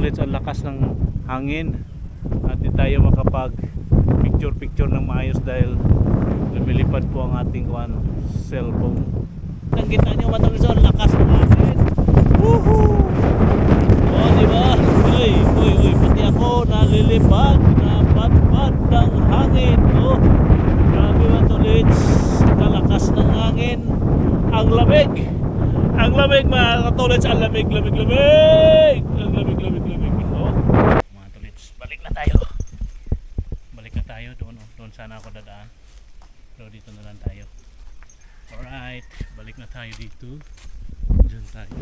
matulits ang lakas ng hangin at di tayo makapag picture ng maayos dahil lumilipad po ang ating cellphone. Nakita nyo matulits ang lakas ng hangin. Woohoo! O diba? Uy, pati ako nalilipad, napatpad ng hangin. O, grabe matulits, kalakas ng hangin. Ang lamig mga katulits, ang lamig. Ang lamig. O, mga tulits, balik na tayo doon sana ako dadaan, pero dito na lang tayo. Alright, balik na tayo dito. Diyan tayo.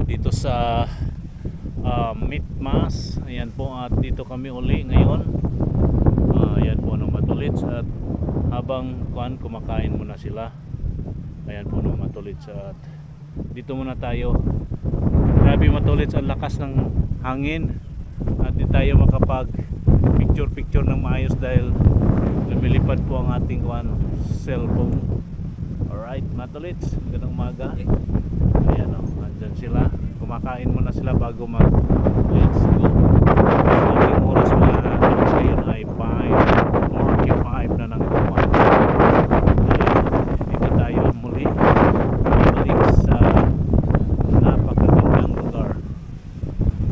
Dito sa Mitmas. Ayan po, at dito kami uli ngayon. Ayan po ng matulits, at habang kumakain muna sila. Ayan po ng matulits, at dito muna tayo. Grabe matulits ang lakas ng hangin at di tayo makapag picture ng maayos dahil lumilipad po ang ating cellphone. Alright matulits, magandang umaga. Ayan o, nandyan sila. Kumakain muna sila bago mag let's go. Ating oras mga ngayon ay 5:45 na ng umaga. Dito tayo muli balik sa napakagandang lugar.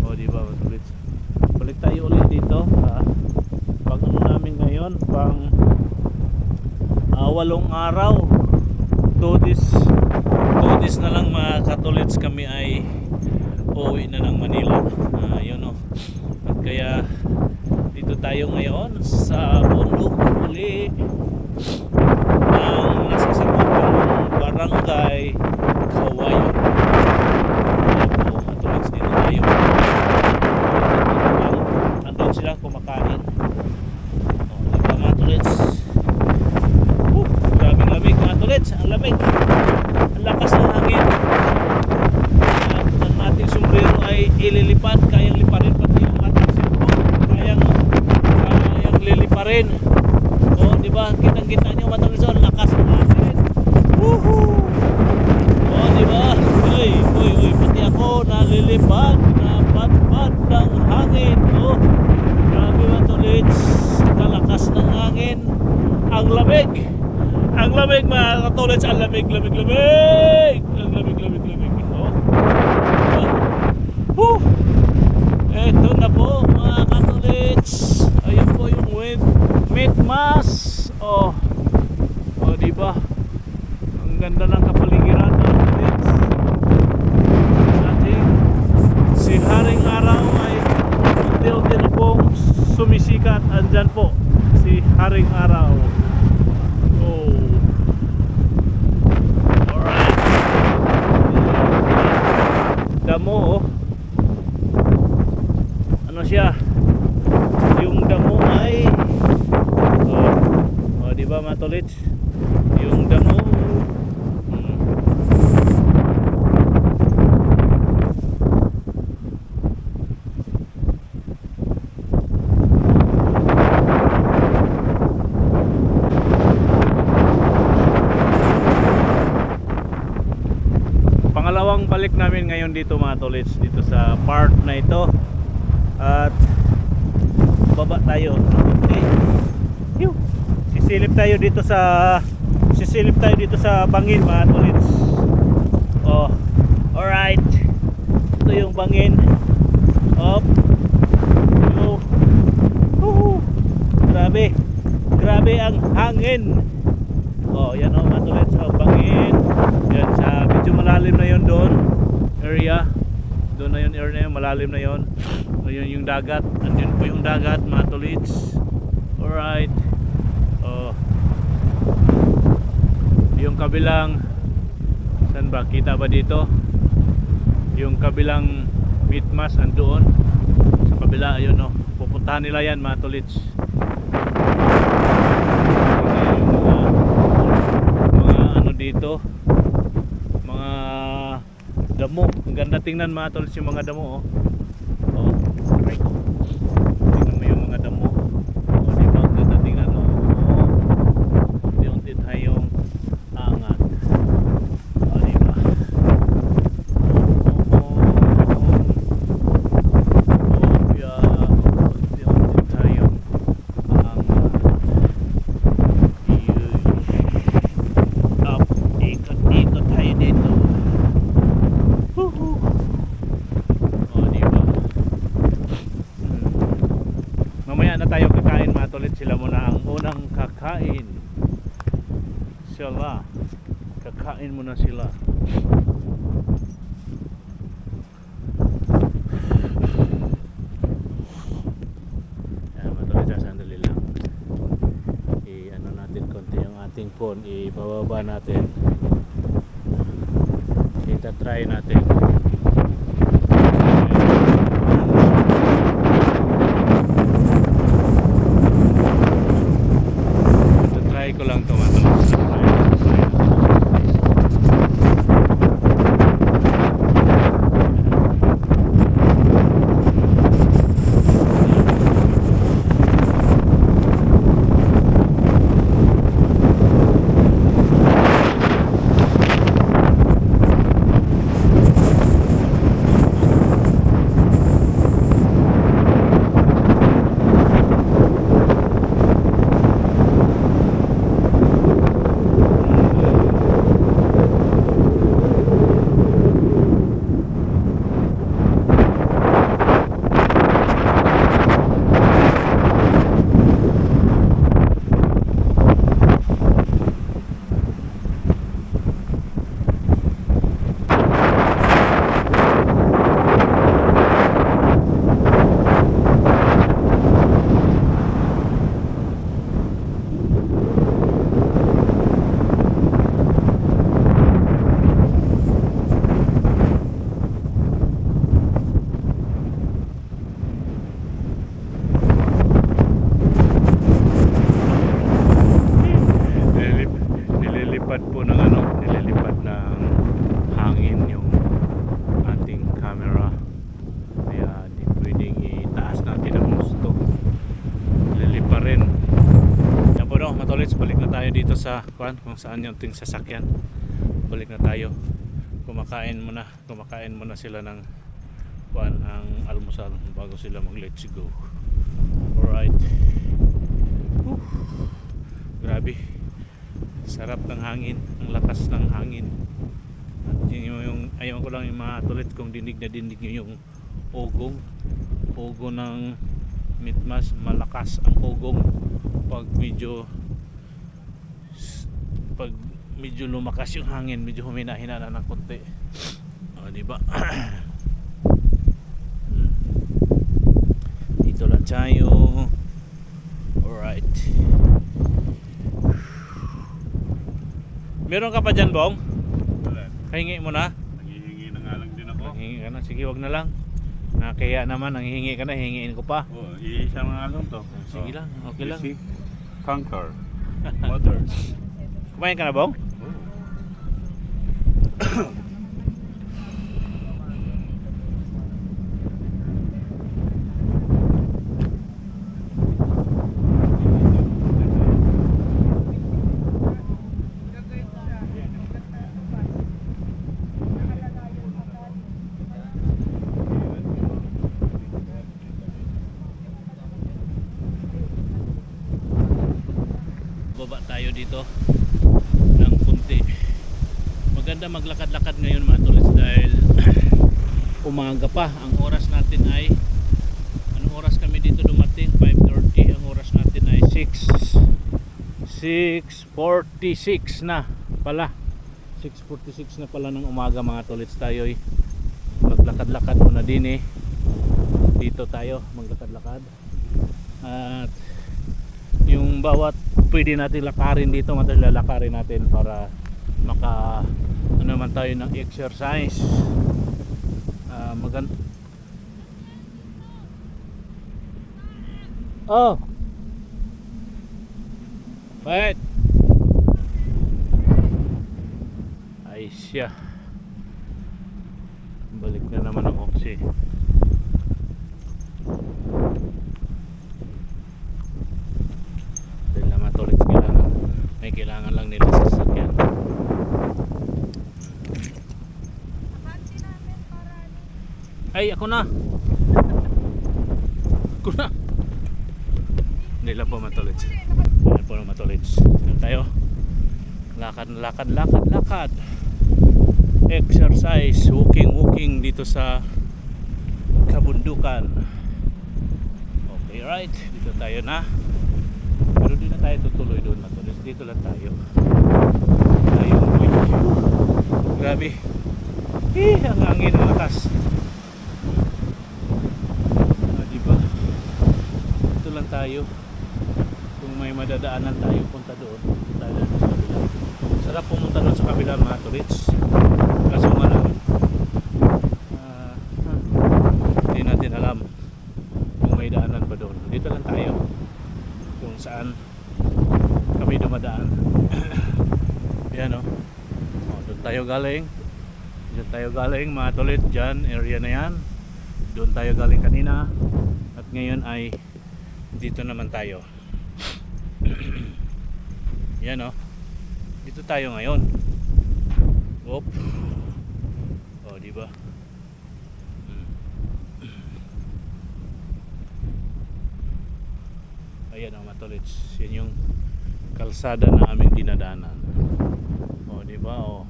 O diba matulits, balik tayo ulit dito. Pag ano namin ngayon, pang 8 araw, 2 days na lang mga katulits, kami ay uuwi na ng Manila. Yun o. At kaya dito tayo ngayon sa bundok uli ng nasasakupang barangay Kawayan. Katulits, dito tayo. Andun sila kumakain. Diba mga katulits? Grabing lamig mga katulits. Ang lamig. Ang lakas ng hangin. Ang ating sombrero ay ililipad, kayang liparin, pati yung ating cellphone kayang liliparin. O diba, kitang-kita nyo matulits, ang lakas ng hangin. Woohoo! O diba, uy, pati ako nalilipad, napatpad ng hangin. O grabe matulits, kalakas ng hangin. Ang lamig mga katulits, ang lamig. Oh. Eto na po mga katulits. Ayun po yung Mitmas. Oh diba? ganda ng kapaligiran ng Philippines. Sa ating si Haring Araw ay unti-unti na pong sumisikat. Andyan po si Haring Araw. Oh. Alright. Damo, oh. Ano siya? Yung damo ay di ba mga tolits? Yung damo pangalawang balik namin ngayon dito mga tolits, dito sa part na ito. At baba tayo. Sisilip tayo dito sa bangin mga tolits. Oh, alright. Ito yung bangin. Up. Oh. Grabe ang hangin. Oh, yan oh mga tolits, oh, bangin. Yan sa medyo malalim na yon doon. Area. Doon na yun, area na yun, malalim na yon. Ayun yung dagat. Andun po yung dagat mga tolits. Alright. Oh. Yung kabilang, saan ba? Kita ba dito? Yung kabilang Mitmas andoon. Sa kabila, ayun oh. Pupuntahan nila yan mga tolits. Yung mga ano dito, mga damo. Ang ganda tingnan mga tolits yung mga damo oh. Oh, right. Tingnan mo yung mga damo. Oh, di ba? Ang ganda tingnan oh. Unti-unti tayong angat. Oh, di ba? Yeah. Unti-unti tayong angat. Up. Ikot-ikot tayo dito. Woohoo! Mamaya na tayo kakain mga tolits. Sila muna ang unang kakain. Sila. Kakain muna sila. Yan mga tolits, sandali lang. I-ano natin konti yung ating phone. Ibababa natin. Itatry natin. Ko lang tumatawag. Nililipad ng hangin yung ating camera, kaya di pwedeng itaas natin ang gusto, nililipa rin. Yan po no, matolits, balik na tayo dito sa kung saan yung ating sasakyan. Balik na tayo, kumakain muna sila ng ang almusal bago sila mag let's go. Alright. Grabe, sarap ng hangin, ang lakas ng hangin. At yung ayaw ko lang yung mga tulit kung dinig na dinig nyo yung ugong ng Mitmas. Malakas ang ugong pag medyo lumakas yung hangin, medyo humina-hina na ng konti. O, di ba? Dito lang tayo. Alright. Meron ka pa dyan, Bong? Wala. Kahingi mo na? Nanghihingi na nga lang din ako. Hingi ka na, sige, wag na lang. Nakaya naman, nanghihingi ka na, hingiin ko pa. Oh, iisa na nga lang to. Sige lang, okay lang. Easy. Conquer. Mother. Kumain ka na, Bong? Baba tayo dito ng kunti. Maganda maglakad-lakad ngayon mga tulis dahil umaga pa. Ang oras natin ay, anong oras kami dito dumating? 5:30. Ang oras natin ay 6:46 na pala. 6:46 na pala ng umaga mga tulis. Tayo ay maglakad-lakad muna din eh. Dito tayo maglakad-lakad. At yung bawat pwede natin lakarin dito, lalakarin natin para maka ano man tayo ng exercise. Oh, wait, ay siya, balik na naman ang oxy. Tulis kailangan, may kailangan lang nila sa sasakyan. Ay, ako na. Ako na. Hindi lang po matulits. Hindi po na matulits. Yan tayo. Lakad, lakad, lakad, lakad. Exercise, walking dito sa kabundukan. Okay, right. Dito tayo na. Pero di na tayo tutuloy doon matulis. Dito lang tayo. Ayun. Grabe. Ang hangin ang lakas. Diba? Dito lang tayo. Kung may madadaanan tayo, punta doon. Punta tayo sa kabila. Sarap pumunta doon sa kabila mga tulits. Kaso nga lang, hindi natin alam kung may daanan pa doon. Dito lang tayo. Kung saan kami dumadaan. Yan o. Doon tayo galing. Doon tayo galing mga tulit. Dyan, area na yan. Doon tayo galing kanina. At ngayon ay dito naman tayo. Yan o. Dito tayo ngayon. Oop. O, diba? Ayan ang matulits. Yan yung kalsada na aming dinadaanan. O, diba? O.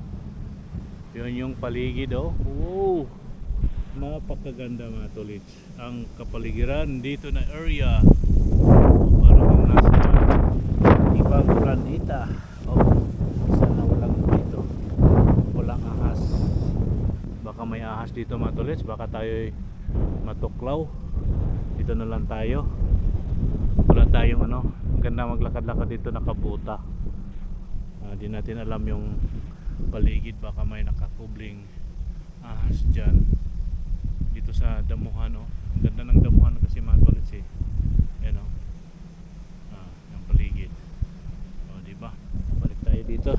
Yun yung paligid, o. Wow! Napakaganda mga tulits. Ang kapaligiran dito na area. O, parang nasa ibang planeta. O, sana walang dito. Walang ahas. Baka may ahas dito mga tulits. Baka tayo'y matuklaw. Dito na lang tayo. Wala tayong ano, ganda maglakad-lakad dito, nakabuta. Di natin alam yung paligid, baka may nakakubling ahas dyan dito sa damuhan. Ang ganda ng damuhan kasi mga tulits eh. Yan o, yung paligid. Diba? Balik tayo dito.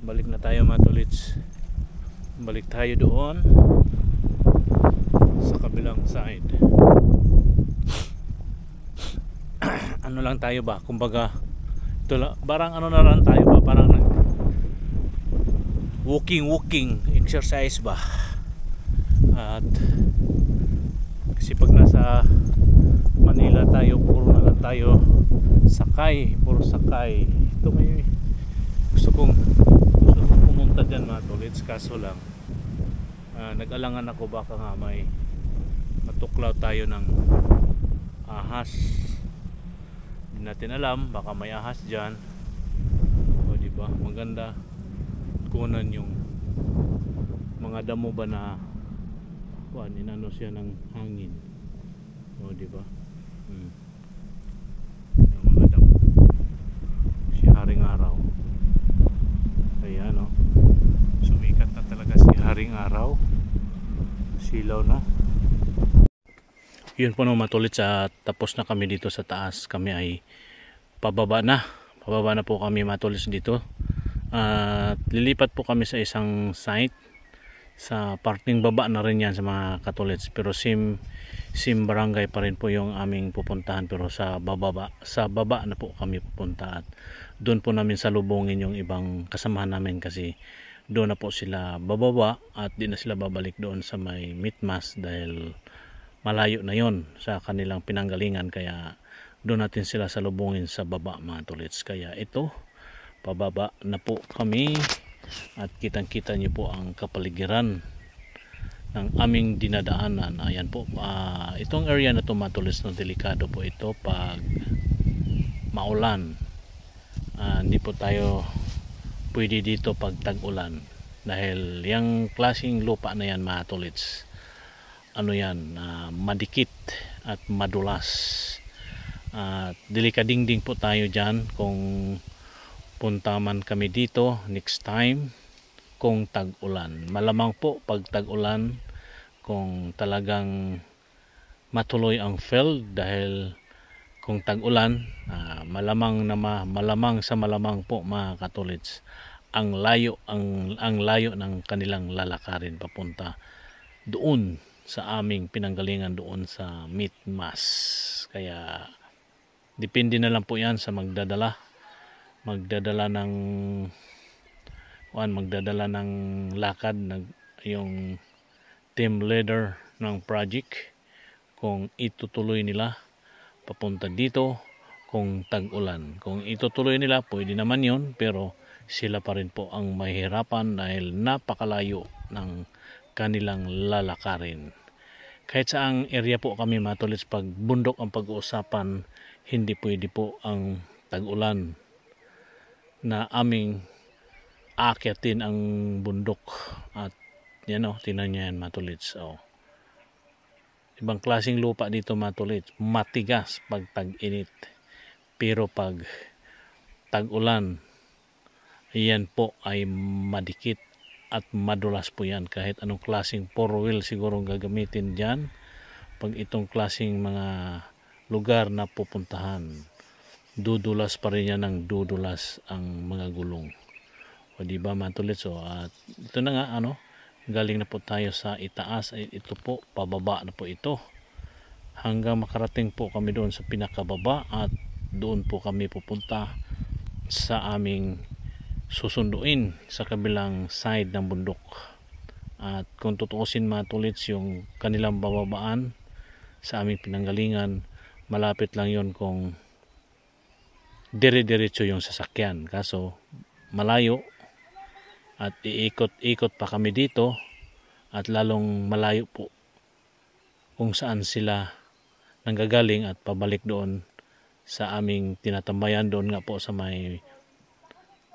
Balik na tayo mga tulits. Balik tayo doon sa kabilang side. Ano lang tayo ba, kumbaga ito lang, parang ano na lang tayo ba, parang walking exercise ba. At kasi pag nasa Manila tayo, puro na lang tayo sakay, puro sakay. Ito may gusto kong pumunta dyan mga tulits, kaso lang nag-alangan ako baka nga may matuklaw tayo ng ahas. Hindi natin alam, baka may ahas dyan. O diba? ba? Maganda kunan yung mga damo ba na kuan, inano siya ng hangin. O, di ba? Yung mga damo. Si Haring Araw. Ayan, o. Sumikat na talaga si Haring Araw. Silaw na. Yun po no, matulit sa tapos na kami dito sa taas. Kami ay pababa na po kami matulis dito. Lilipat po kami sa isang site sa parting baba na rin yan sa mga katulits, pero same barangay pa rin po yung aming pupuntahan, pero sa baba na po kami pupunta at doon po namin salubungin yung ibang kasamahan namin kasi doon na po sila bababa at di na sila babalik doon sa may Mitmas dahil malayo na yon sa kanilang pinanggalingan, kaya doon natin sila salubungin sa baba mga tulits. Kaya ito, pababa na po kami at kitang kita nyo po ang kapaligiran ng aming dinadaanan. Ayan po, itong area na ito mga tulits, no, delikado po ito pag maulan. Hindi po tayo pwede dito pag tag-ulan dahil yung klaseng lupa na yan mga tulits, ano yan, madikit at madulas. Delikadingding po tayo dyan kung punta man kami dito next time kung tag-ulan. Malamang po pag tag-ulan, kung talagang matuloy ang field, dahil kung tag-ulan, malamang po mga katulits, ang layo ng kanilang lalakarin papunta doon sa aming pinanggalingan, doon sa Mitmas. Kaya depende na lang po yan sa magdadala ng lakad, yung team leader ng project, kung itutuloy nila papunta dito kung tag-ulan. Kung itutuloy nila, pwede naman yun, pero sila pa rin po ang mahihirapan dahil napakalayo ng kanilang lalakarin. Kahit saang area po kami matulits, pag bundok ang pag-uusapan, hindi pwede po ang tag-ulan na aming aakyatin ang bundok. At yan o, tinan nyo yan matulits. Ibang klaseng lupa dito matulits, matigas pag tag-init, pero pag tag-ulan, yan po ay madikit at madulas po yan. Kahit anong klaseng 4-wheel siguro gagamitin dyan, pag itong klaseng mga lugar na pupuntahan, dudulas pa rin yan ng dudulas ang mga gulong. O diba matulit? So at ito na nga, galing na po tayo sa itaas. Ito po, pababa na po ito hanggang makarating po kami doon sa pinakababa, at doon po kami pupunta sa aming susunduin sa kabilang side ng bundok. At kung tutuusin matulits, yung kanilang bababaan sa aming pinanggalingan, malapit lang yon kung dire-diretso yung sasakyan, kaso malayo at iikot-ikot pa kami dito, at lalong malayo po kung saan sila nanggagaling at pabalik doon sa aming tinatambayan. Doon nga po sa may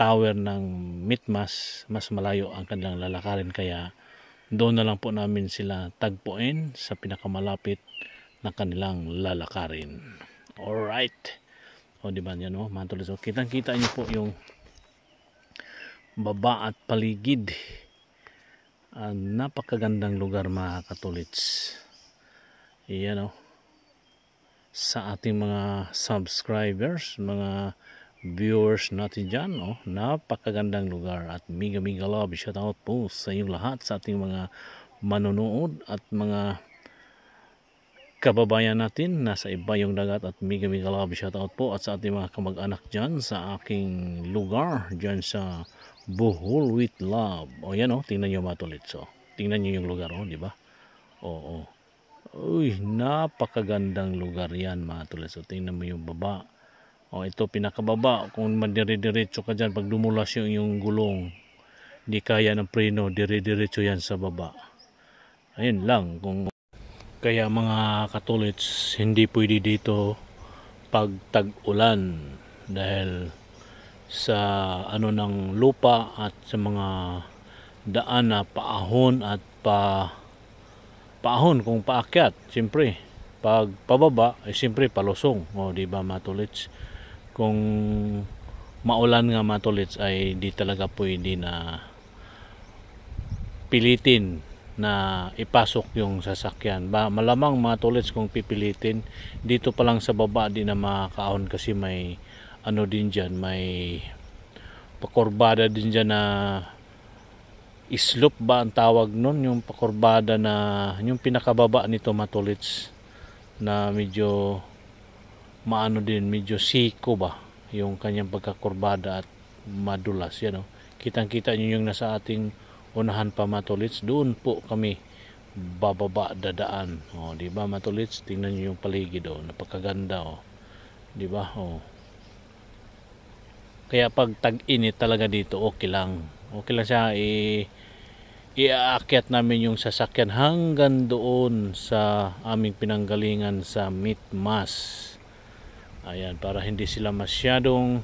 tower ng Mitmas, mas malayo ang kanilang lalakarin, kaya doon na lang po namin sila tagpuin sa pinakamalapit na kanilang lalakarin. Alright. O diba yan o, matulis. So, kitang-kita nyo po yung baba at paligid. Napakagandang lugar mga katulits. Yan o. Sa ating mga subscribers, mga viewers natin dyan, napakagandang lugar at mega love. Shout out po sa inyong lahat, sa ating mga manonood at mga kababayan natin nasa iba yung dagat, at mega love. Shout out po at sa ating mga kamag-anak dyan sa aking lugar dyan sa Bohol with Love. Yan tingnan nyo matulit. So tingnan nyo yung lugar, di ba? Uy, napakagandang lugar yan matulit. So tingnan mo yung baba. Ito pinakababa, kung madire-diretso ka dyan, pag dumulas yung gulong, di kaya ng preno, dire-diretso yan sa baba. Ayun lang. Kaya mga katulits, hindi pwede dito pag tag-ulan dahil sa ano ng lupa at sa mga daan na paahon at paahon kung paakyat. Siyempre, pag pababa ay siyempre palusong. O, di ba mga tolits? Kung maulan nga mga tolits ay di talaga pwede na pilitin na ipasok yung sasakyan. Malamang mga tolits kung pipilitin, dito pa lang sa baba di na makakaahon kasi may ano din dyan, may pakurbada din dyan na slope ba ang tawag nun, yung pakurbada na yung pinakababa nito mga tolits na medyo maano din, medyo siko ba yung kanyang pagkakurbada at madulas yan, kitang kita nyo yung nasa ating unahan pa mga tolits, doon po kami bababa dadaan, di ba mga tolits? Tingnan nyo yung paligid, napakaganda, di ba? Kaya pag tag-init talaga dito, okay lang siya. Iaakyat namin yung sasakyan hanggang doon sa aming pinanggalingan sa Mitmas. Ayan, para hindi sila masyadong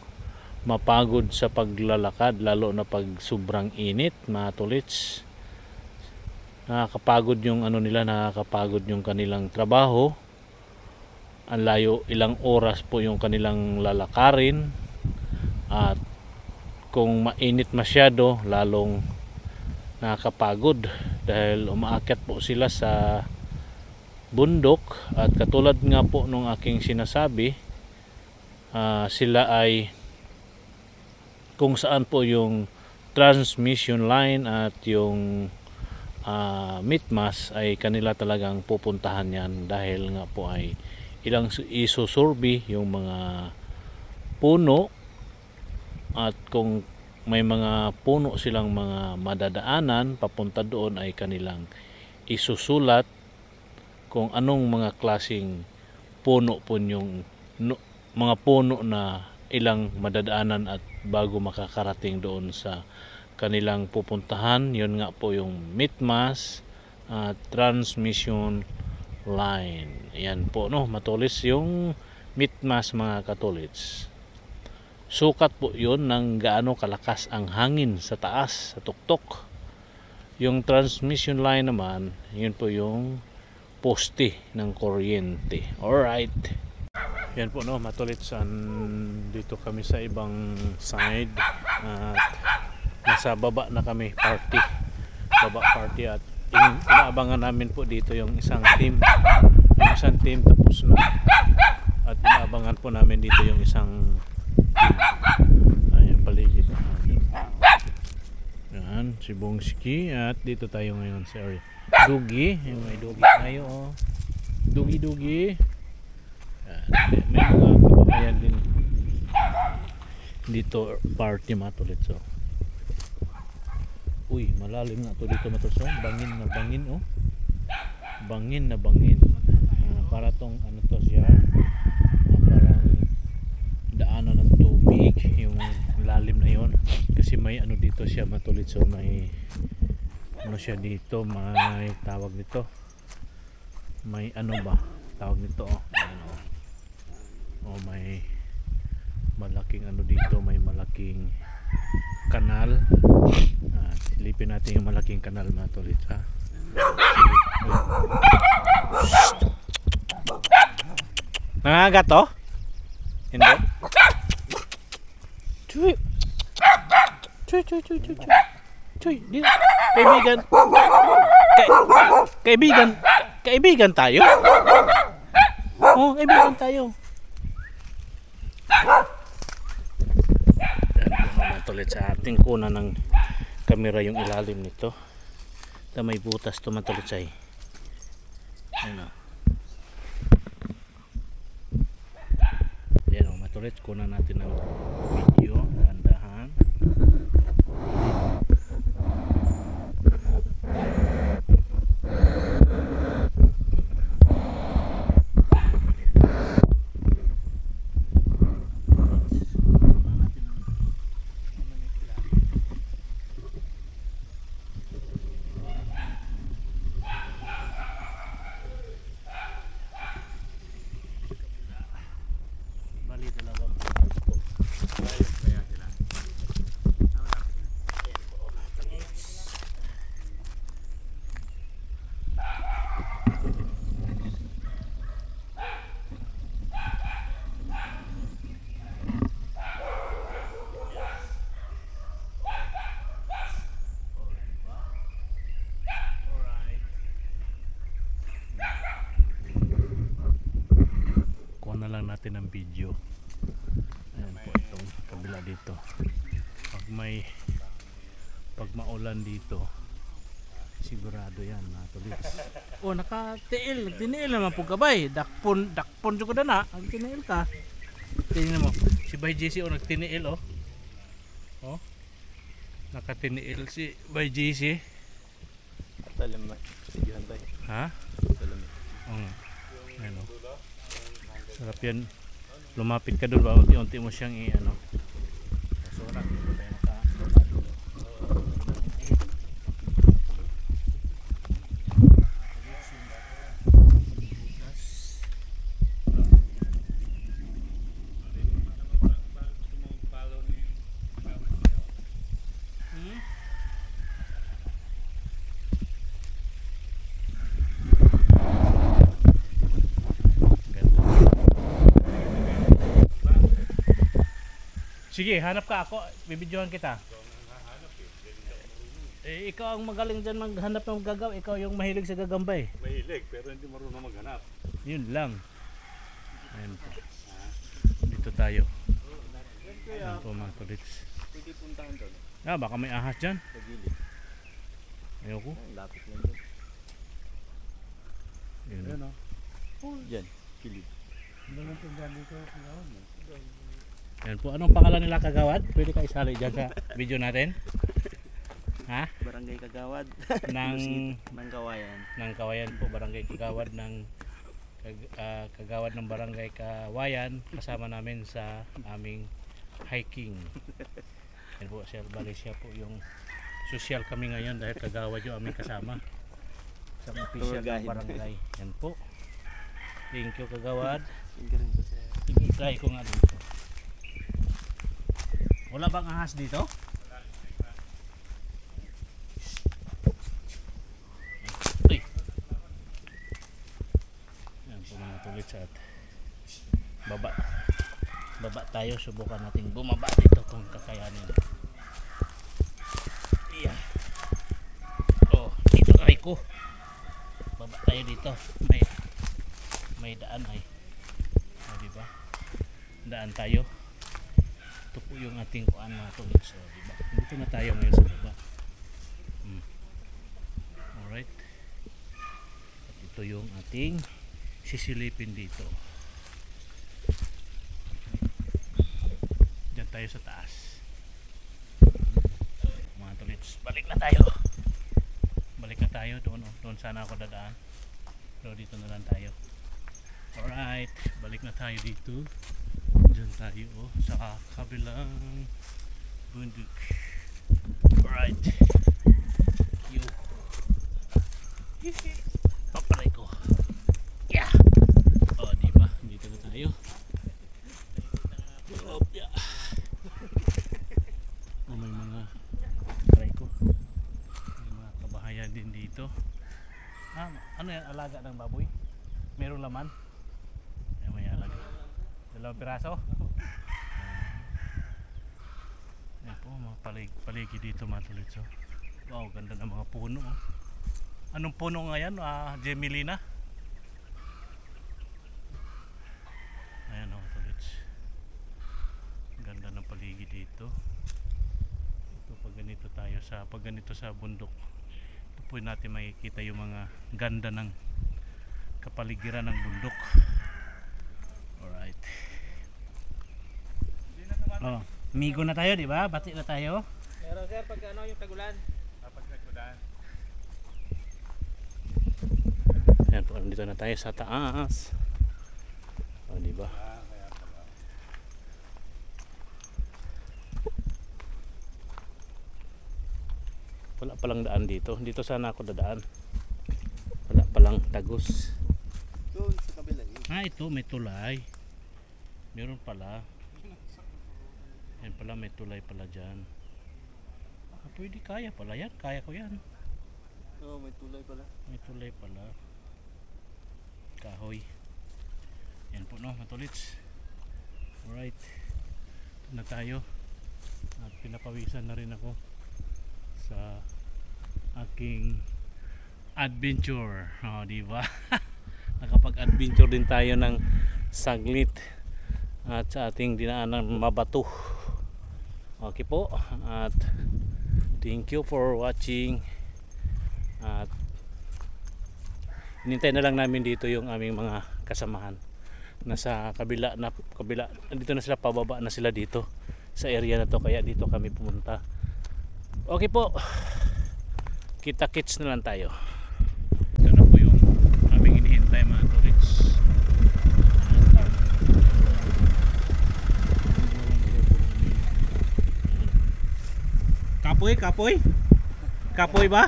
mapagod sa paglalakad, lalo na pag sobrang init mga tolits. Nakakapagod yung ano nila, nakakapagod yung kanilang trabaho. Ang layo, ilang oras po yung kanilang lalakarin. At kung mainit masyado, lalong nakakapagod dahil umaakyat po sila sa bundok. At katulad nga po nung aking sinasabi, sila ay kung saan po yung transmission line at yung Mitmas ay kanila talagang pupuntahan yan, dahil nga po ay ilang isusurvey yung mga puno. At kung may mga puno silang mga madadaanan papunta doon, ay kanilang isusulat kung anong mga klaseng puno po yung mga puno na ilang madadaanan at bago makakarating doon sa kanilang pupuntahan. Yun nga po yung Mitmas transmission line. Yan po matolis yung Mitmas mga katolits. Sukat po yun ng gaano kalakas ang hangin sa taas, sa tuktok. Yung transmission line naman, yun po yung poste ng kuryente. Alright. Yan po matulits, dito kami sa ibang side at nasa baba na kami, party at inaabangan namin po dito yung isang team tapos na, at inaabangan po namin dito yung isang ayun paligid. Yan si Bongski, at dito tayo ngayon sa Dugi. May Dugi tayo, Dugi. May mga kababayan din dito, party matulit. So uy, malalim nga to dito matulit. So bangin na bangin. Para tong ano to siya, parang daanan ng tubig, yung lalim na yon, kasi may ano dito siya matulit. So may ano siya dito, may tawag nito, may ano ba tawag nito, may malaking ano dito, may malaking kanal. Silipin natin yung malaking kanal matulit, ha. Nangagat to? Hindi. Chuy. Di. Kaibigan tayo. Kaibigan tayo. Matulit sa ating kuna ng kamera yung ilalim nito. May butas to matulit sa yan matulit, kuna natin ng video, dahan-dahan. Bali talaga. video. Ayan po itong kabila dito. Pag maulan dito, sigurado yan mga tulids. Oh, nakatiil, tiniil naman po kabay. Dakpon jud ko na, ang tiniil ka. Tingnan mo, si Bay JC oh nagtiniil oh. Oh. Nakatiniil si Bay JC. Talam mo. Videohan tayo. Ha? Talam mo. Ano? Sarap yan. Lumapit ka doon ba? Unti-unti mo siyang i-ano. Sarap. Dito tayo sige, hanap ka ako. Bibidyohan kita. Eh, ikaw ang magaling dyan maghanap ng gagaw. Ikaw yung mahilig sa gagambay. Mahilig, pero hindi marunong maghanap. Yun lang. Ayan po. Dito tayo. Ayan po mga tulids. Pwede puntahan doon. Ah, baka may ahas dyan. Sa gilid. Ayoko. Ay, lapit lang doon. Yun. Ayan o. Yan, gilid. Hindi naman ito dyan dito. Ayan po. Anong pangalan nila kagawad? Pwede ka isali dyan sa video natin. Ha? Barangay Kagawad. Nang Kawayan. ng Kawayan po, barangay Kagawad ng Kagawad ng barangay Kawayan, kasama namin sa aming hiking. Yan po, siya bali siya po yung social kami ngayon dahil Kagawad yung aming kasama sa official ng barangay. Yan po. Thank you Kagawad. I-try ko nga dito. Wala bang ahas dito? Uy. Yan po mga tulids at baba tayo, subukan nating bumaba dito kung kakayanin. Yeah. Oh, dito ay ko. Baba tayo dito. May daan ay. Oh, diba? Daan tayo. Ito po yung ating kuan mga tulids. So, diba? Dito na tayo ngayon sa baba. Alright. At ito yung ating sisilipin dito. Diyan tayo sa taas. Mga tulids, balik na tayo. Balik na tayo doon. Doon sana ako dadaan. Pero dito na lang tayo. Alright, balik na tayo dito. Diyan tayo sa kabilang bundok. Alright. Yo. Paparay ko. Yeah. Oh, diba? Dito na tayo. Oh, yeah. Oh, may mga paparay ko. May mga kabahayan din dito. Ah, ano yan? Alaga ng baboy? Merong laman? Ay, may alaga. 2 piraso. Ayan po, mga paligid dito mga tulids. Wow, ganda ng mga puno. Anong puno nga yan? Gemelina? Ayan mga tulids. Ganda ng paligid dito. Ito pag ganito sa bundok. Ito po natin makikita yung mga ganda ng kapaligiran ng bundok. Alright. Oh, migo na tayo, di ba? Bati na tayo. Pero sir, pag ano yung tagulan? Kapag nagkudan. Ayan po, nandito na tayo sa taas. Oh, di ba? Kaya pala. Wala palang daan dito. Dito sana ako dadaan. Wala palang tagos. Doon sa kabila. Ito may tulay. Meron pala. Yan pala, may tulay pala dyan. Pwede, kaya pala yan. Kaya ko yan. Oo, may tulay pala. May tulay pala. Kahoy. Yan po no, matulits. Alright. Ito na tayo. At pinapawisan na rin ako sa aking adventure. Oh, di ba? Nakapag-adventure din tayo ng saglit. at sa ating dinaanan mabato. Okay po, at thank you for watching. At hinintay na lang namin dito yung aming mga kasamahan nasa kabila dito na sila, pababa na sila dito sa area na to, kaya dito kami pumunta. Okay po, kita-kits na lang tayo. Ito na po yung aming inihintay mga tolits. Kapoy ba?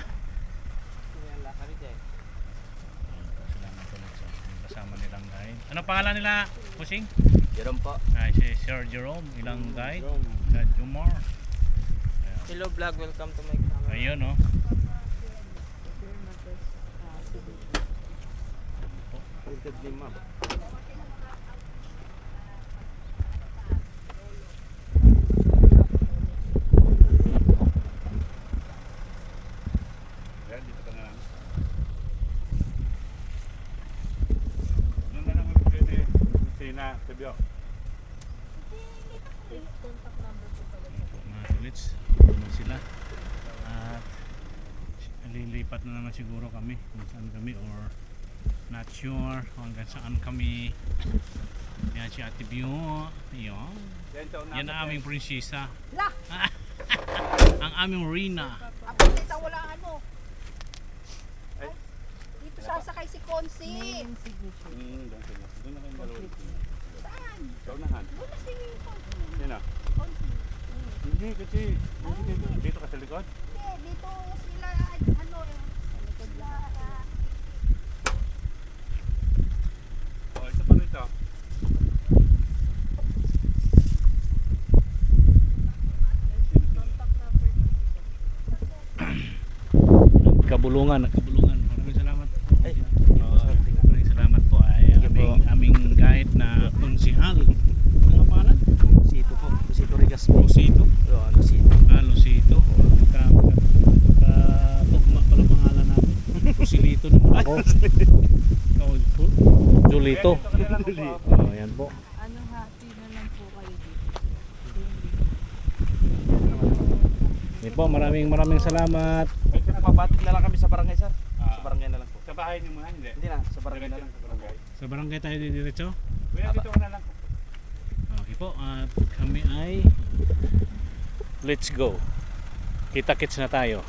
Salamat ulit sa kasama nilang guide. Anong pangalan nila, Pusing? Jerome po. Ay, si Sir Jerome, ilang guide? Jumar. Hello vlog, welcome to my channel. Ayun, no? Good day, ma'am. Yan, dito ka na lang. Doon na lang mag-pwede. Sina, sabiyo. Mga tolits, puno sila. At lilipat na naman siguro kami kung saan kami, or not sure kung hanggang saan kami. Yan si Ate Bio. Yan. Yan ang aming prinsesa. Lah! Ang aming Rina. Ako dito wala ano. Ay. Dito sasakay si Konsi. Doon na kayo dalawa. Saan? Sa unahan. Wala si Konsi. Yan na. Konsi. Hindi kasi. Dito ka sa likod. Hindi, dito sila ano sila O, ito pa rito. Nagkabulungan. Maraming salamat. Maraming salamat po ay aming guide na konsihal. Ano ang pangalan? Lucito po. Lucito Rigas po. Lucito. Lucito. Lucito. Tugma pala pangalan namin. Lucilito naman ako. Ikaw, Julito. Yan po. Anong happy na lang po kayo dito? Yan po, maraming salamat. Pabatid na lang kami sa barangay, sir. Ah. Sa barangay na lang po. Sa bahay niyo muna, hindi. Hindi na, sa barangay na lang. Sa barangay. Sa barangay tayo diretso. Kuya, dito ka na lang. Okay po, at kami ay let's go. Kita-kits na tayo.